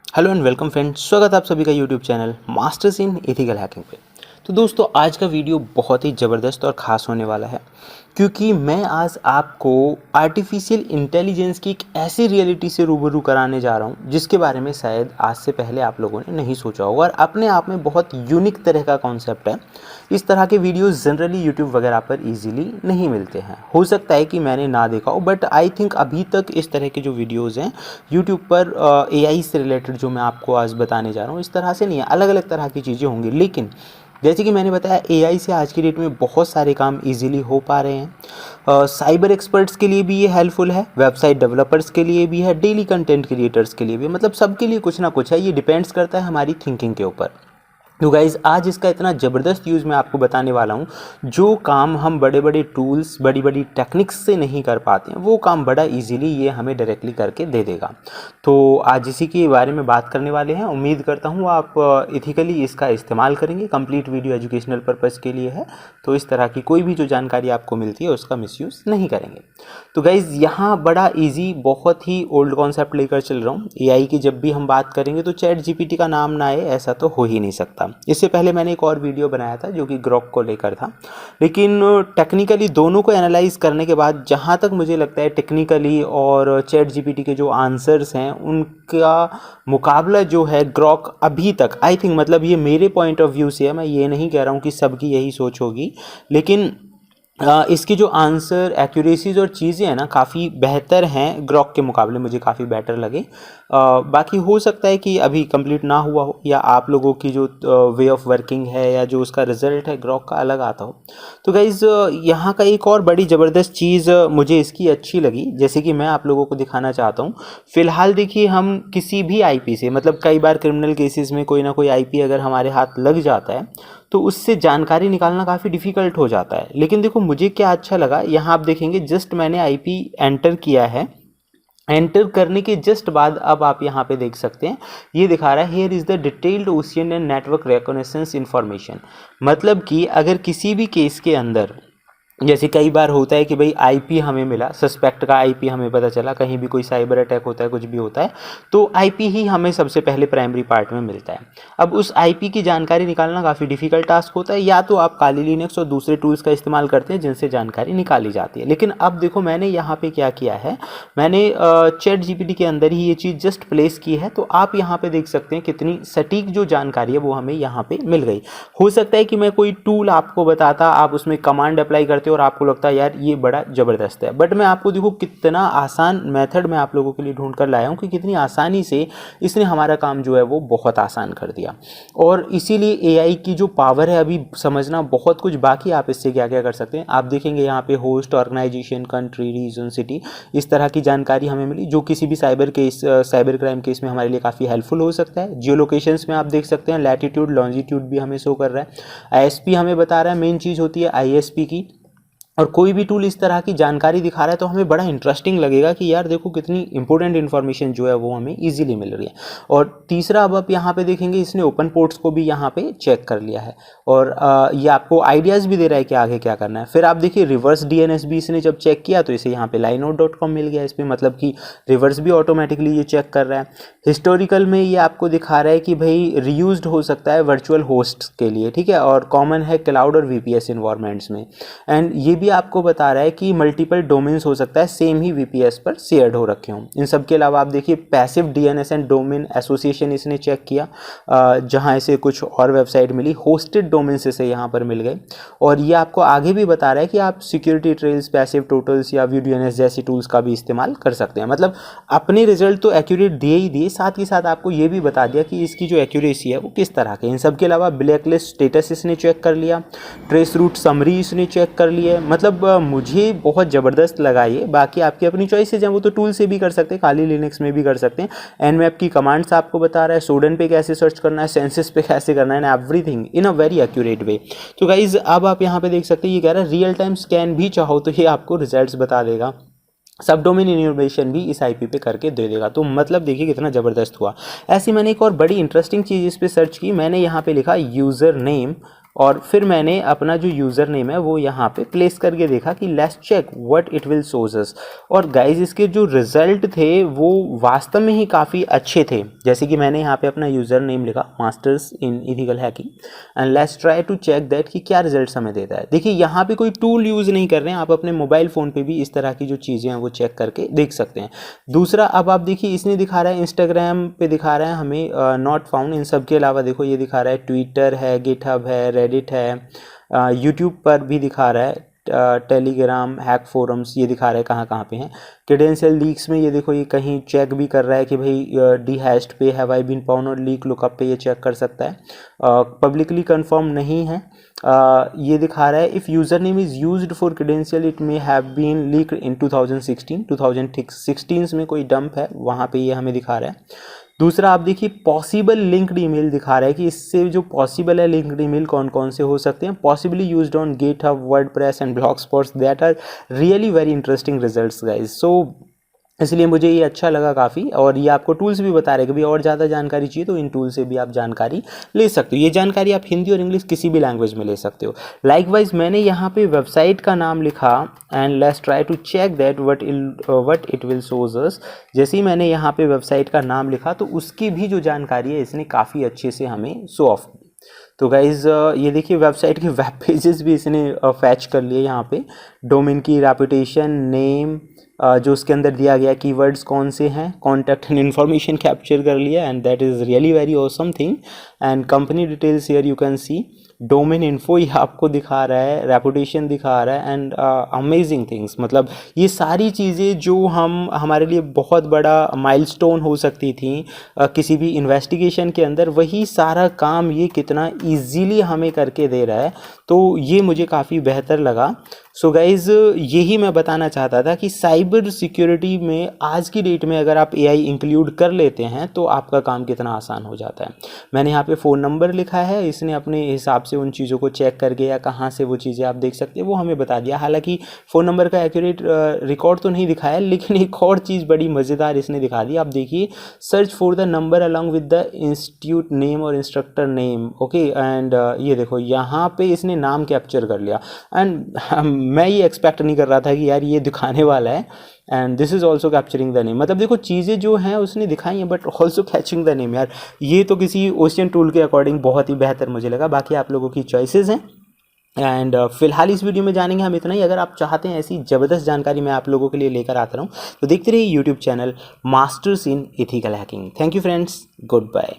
Hello and welcome friends, स्वागत है आप सभी का YouTube channel masters in ethical hacking पे। तो दोस्तों, आज का वीडियो बहुत ही ज़बरदस्त और ख़ास होने वाला है क्योंकि मैं आज आपको आर्टिफिशियल इंटेलिजेंस की एक ऐसी रियलिटी से रूबरू कराने जा रहा हूँ जिसके बारे में शायद आज से पहले आप लोगों ने नहीं सोचा होगा और अपने आप में बहुत यूनिक तरह का कॉन्सेप्ट है। इस तरह के वीडियोस जनरली यूट्यूब वगैरह पर इजीली नहीं मिलते हैं। हो सकता है कि मैंने ना देखा हो, बट आई थिंक अभी तक इस तरह के जो वीडियोस हैं यूट्यूब पर एआई से रिलेटेड जो मैं आपको आज बताने जा रहा हूँ इस तरह से नहीं है, अलग अलग तरह की चीज़ें होंगी। लेकिन जैसे कि मैंने बताया, एआई से आज की डेट में बहुत सारे काम इजीली हो पा रहे हैं। साइबर एक्सपर्ट्स के लिए भी ये हेल्पफुल है, वेबसाइट डेवलपर्स के लिए भी है, डेली कंटेंट क्रिएटर्स के लिए भी, मतलब सबके लिए कुछ ना कुछ है। ये डिपेंड्स करता है हमारी थिंकिंग के ऊपर। तो गाइज़, आज इसका इतना ज़बरदस्त यूज़ मैं आपको बताने वाला हूँ। जो काम हम बड़े बड़े टूल्स, बड़ी बड़ी टेक्निक्स से नहीं कर पाते हैं, वो काम बड़ा इजीली ये हमें डायरेक्टली करके दे देगा। तो आज इसी के बारे में बात करने वाले हैं। उम्मीद करता हूँ आप इथिकली इसका इस्तेमाल करेंगे। कंप्लीट वीडियो एजुकेशनल पर्पज़ के लिए है, तो इस तरह की कोई भी जो जानकारी आपको मिलती है उसका मिसयूज़ नहीं करेंगे। तो गाइज़, यहाँ बड़ा ईजी, बहुत ही ओल्ड कॉन्सेप्ट लेकर चल रहा हूँ। एआई की जब भी हम बात करेंगे तो चैट जीपीटी का नाम ना आए ऐसा तो हो ही नहीं सकता। इससे पहले मैंने एक और वीडियो बनाया था जो कि ग्रोक को लेकर था, लेकिन टेक्निकली दोनों को एनालाइज करने के बाद जहाँ तक मुझे लगता है टेक्निकली और चैट जीपीटी के जो आंसर्स हैं उनका मुकाबला जो है ग्रोक अभी तक, आई थिंक, मतलब ये मेरे पॉइंट ऑफ व्यू से है, मैं ये नहीं कह रहा हूँ कि सबकी यही सोच होगी, लेकिन इसकी जो आंसर एक्यूरेसीज और चीज़ें हैं ना काफ़ी बेहतर हैं ग्रोक के मुकाबले, मुझे काफ़ी बेटर लगे। बाकी हो सकता है कि अभी कंप्लीट ना हुआ हो या आप लोगों की जो वे ऑफ वर्किंग है या जो उसका रिजल्ट है ग्रोक का अलग आता हो। तो गाइज़, यहाँ का एक और बड़ी ज़बरदस्त चीज़ मुझे इसकी अच्छी लगी, जैसे कि मैं आप लोगों को दिखाना चाहता हूँ। फ़िलहाल देखिए, हम किसी भी आईपी से, मतलब कई बार क्रिमिनल केसेस में कोई ना कोई आईपी अगर हमारे हाथ लग जाता है तो उससे जानकारी निकालना काफ़ी डिफ़िकल्ट हो जाता है। लेकिन देखो, मुझे क्या अच्छा लगा, यहाँ आप देखेंगे जस्ट मैंने आईपी एंटर किया है। एंटर करने के जस्ट बाद अब आप यहाँ पे देख सकते हैं, ये दिखा रहा है here is the detailed ocean and network recognitions information. मतलब कि अगर किसी भी केस के अंदर, जैसे कई बार होता है कि भाई आईपी हमें मिला, सस्पेक्ट का आईपी हमें पता चला, कहीं भी कोई साइबर अटैक होता है, कुछ भी होता है, तो आईपी ही हमें सबसे पहले प्राइमरी पार्ट में मिलता है। अब उस आईपी की जानकारी निकालना काफ़ी डिफिकल्ट टास्क होता है, या तो आप काली लिनक्स और दूसरे टूल्स का इस्तेमाल करते हैं जिनसे जानकारी निकाली जाती है। लेकिन अब देखो, मैंने यहाँ पे क्या किया है, मैंने चैट जीपीटी के अंदर ही ये चीज़ जस्ट प्लेस की है, तो आप यहाँ पे देख सकते हैं कितनी सटीक जो जानकारी है वो हमें यहाँ पे मिल गई। हो सकता है कि मैं कोई टूल आपको बताता, आप उसमें कमांड अप्लाई करते और आपको लगता है यार ये बड़ा ज़बरदस्त है, बट मैं आपको देखो कितना आसान मेथड मैं आप लोगों के लिए ढूंढ कर लाया हूँ कि कितनी आसानी से इसने हमारा काम जो है वो बहुत आसान कर दिया। और इसीलिए एआई की जो पावर है अभी समझना बहुत कुछ बाकी। आप इससे क्या क्या कर सकते हैं, आप देखेंगे यहाँ पे host, organisation, country, region, city, इस तरह की जानकारी हमें मिली जो किसी भी साइबर क्राइम केस में हमारे लिए काफ़ी हेल्पफुल हो सकता है। जियो लोकेशंस में आप देख सकते हैं लैटिट्यूड, लॉन्जिट्यूड भी हमें शो कर रहा है। आईएसपी हमें बता रहा है, मेन चीज़ होती है आईएसपी की। और कोई भी टूल इस तरह की जानकारी दिखा रहा है तो हमें बड़ा इंटरेस्टिंग लगेगा कि यार देखो कितनी इंपॉर्टेंट इन्फॉर्मेशन जो है वो हमें इजीली मिल रही है। और तीसरा, अब आप यहाँ पे देखेंगे इसने ओपन पोर्ट्स को भी यहाँ पे चेक कर लिया है और ये आपको आइडियाज़ भी दे रहा है कि आगे क्या करना है। फिर आप देखिए रिवर्स डीएनएस भी इसने जब चेक किया तो इसे यहाँ पे linode.com मिल गया इसमें, मतलब कि रिवर्स भी ऑटोमेटिकली ये चेक कर रहा है। हिस्टोरिकल में ये आपको दिखा रहा है कि भाई रीयूज्ड हो सकता है वर्चुअल होस्ट के लिए, ठीक है, और कॉमन है क्लाउड और वीपीएस इन्वायरमेंट्स में। एंड ये भी आपको बता रहा है कि मल्टीपल डोमेन्स हो सकता है सेम ही वीपीएस पर शेयर्ड हो रखे हों। इन सब के अलावा आप देखिए passive DNS and domain association इसने चेक किया, जहां इसे कुछ और वेबसाइट मिली, होस्टेड डोमेन्स इसे यहाँ पर मिल गए। और ये आपको आगे भी बता रहा है कि आप सिक्योरिटी ट्रेल्स, पैसिव टोटल्स या व्यू डीएनएस जैसी टूल्स का भी इस्तेमाल कर सकते हैं। मतलब अपने रिजल्ट तो एक्यूरेट दिए ही दिए, साथ ही साथ आपको ये भी बता दिया कि इसकी जो एक्यूरेसी है वो किस तरह की। इन सब के अलावा ब्लैकलिस्ट स्टेटस इसने चेक कर लिया, ट्रेस रूट समरी इसने चेक कर लिया। मतलब मुझे बहुत ज़बरदस्त लगा ये। बाकी आपकी अपनी चॉइसेज हैं, वो तो टूल से भी कर सकते हैं, खाली लिनक्स में भी कर सकते हैं। एनमैप की कमांड्स आपको बता रहा है, सोडन पे कैसे सर्च करना है, सेंसस पे कैसे करना है, everything in a very accurate way. तो गाइज, अब आप यहाँ पे देख सकते हैं ये कह रहा है रियल टाइम स्कैन भी चाहो तो ये आपको रिजल्ट्स बता देगा, सब डोमेन इन्फॉर्मेशन भी इस आईपी पे करके दे देगा। तो मतलब देखिए कितना ज़बरदस्त हुआ। ऐसी मैंने एक और बड़ी इंटरेस्टिंग चीज़ इस पर सर्च की, मैंने यहाँ पे लिखा यूज़र नेम और फिर मैंने अपना जो यूज़र नेम है वो यहाँ पे प्लेस करके देखा कि let's check what it will shows us. और गाइज इसके जो रिजल्ट थे वो वास्तव में ही काफ़ी अच्छे थे। जैसे कि मैंने यहाँ पे अपना यूज़र नेम लिखा masters in ethical hacking and let's try to check that कि क्या रिजल्ट हमें देता है। देखिए यहाँ पे कोई टूल यूज़ नहीं कर रहे हैं, आप अपने मोबाइल फ़ोन पे भी इस तरह की जो चीज़ें हैं वो चेक करके देख सकते हैं। दूसरा, अब आप देखिए इसने दिखा रहा है इंस्टाग्राम पे दिखा रहा है हमें नॉट फाउंड। इन सब के अलावा देखो ये दिखा रहा है ट्विटर है, गिटहब है, रेडिट है, यूट्यूब पर भी दिखा रहा है, टेलीग्राम, हैक फोरम्स ये दिखा रहा है कहाँ कहाँ पे हैं। क्रेडेंशियल लीक्स में ये देखो ये कहीं चेक भी कर रहा है कि भाई डी हैश्ड पे हैव आई बीन फाउंड और लीक लुकअप पे ये चेक कर सकता है। पब्लिकली कंफर्म नहीं है। ये दिखा रहा है if user name is used for credential it may have been leaked in 2016 में कोई डंप है वहाँ पे ये हमें दिखा रहा है। दूसरा, आप देखिए पॉसिबल लिंक्ड ईमेल दिखा रहा है कि इससे जो पॉसिबल है लिंक्ड ईमेल कौन कौन से हो सकते हैं। Possibly used on GitHub, WordPress and blogspots that are really very interesting results guys. So इसलिए मुझे ये अच्छा लगा काफ़ी। और ये आपको टूल्स भी बता रहे हैं कि भाई और ज़्यादा जानकारी चाहिए तो इन टूल से भी आप जानकारी ले सकते हो। ये जानकारी आप हिंदी और इंग्लिश किसी भी लैंग्वेज में ले सकते हो। लाइकवाइज मैंने यहाँ पे वेबसाइट का नाम लिखा and let's try to check that what it will shows us. जैसे ही मैंने यहाँ पे वेबसाइट का नाम लिखा तो उसकी भी जो जानकारी है इसने काफ़ी अच्छे से हमें शो ऑफ की। तो गाइज़ ये देखिए वेबसाइट के वेब पेजेस भी इसने फैच कर लिए यहाँ पे। डोमेन की रेपुटेशन, नेम, जो उसके अंदर दिया गया कीवर्ड्स कौन से हैं, कॉन्टैक्ट एंड इन्फॉर्मेशन कैप्चर कर लिया and that is really very awesome thing. And company details here you can see, domain info ये आपको दिखा रहा है, रेपुटेशन दिखा रहा है एंड अमेजिंग थिंग्स। मतलब ये सारी चीज़ें जो हमारे लिए बहुत बड़ा माइलस्टोन हो सकती थी किसी भी इन्वेस्टिगेशन के अंदर, वही सारा काम ये कितना इजीली हमें करके दे रहा है। तो ये मुझे काफ़ी बेहतर लगा। सो गाइज़ यही मैं बताना चाहता था कि साइबर सिक्योरिटी में आज की डेट में अगर आप एआई इंक्लूड कर लेते हैं तो आपका काम कितना आसान हो जाता है। मैंने यहाँ पे फ़ोन नंबर लिखा है, इसने अपने हिसाब से उन चीज़ों को चेक करके या कहाँ से वो चीज़ें आप देख सकते हैं वो हमें बता दिया। हालांकि फ़ोन नंबर का एक्यूरेट रिकॉर्ड तो नहीं दिखाया, लेकिन एक और चीज़ बड़ी मज़ेदार इसने दिखा दी। आप देखिए, search for the number along with the institute name और इंस्ट्रक्टर नेम। ओके, एंड ये देखो यहाँ पे इसने नाम कैप्चर कर लिया एंड मैं ये एक्सपेक्ट नहीं कर रहा था कि यार ये दिखाने वाला है। And this is also capturing the name. मतलब देखो चीज़ें जो हैं उसने दिखाई हैं but also catching the name. यार ये तो किसी ओशियन टूल के अकॉर्डिंग बहुत ही बेहतर मुझे लगा। बाकी आप लोगों की चॉइसेस हैं। एंड फिलहाल इस वीडियो में जानेंगे हम इतना ही। अगर आप चाहते हैं ऐसी ज़बरदस्त जानकारी मैं आप लोगों के लिए लेकर आता रहूँ तो देखते रहिए YouTube channel masters in ethical hacking. Thank you friends, good bye.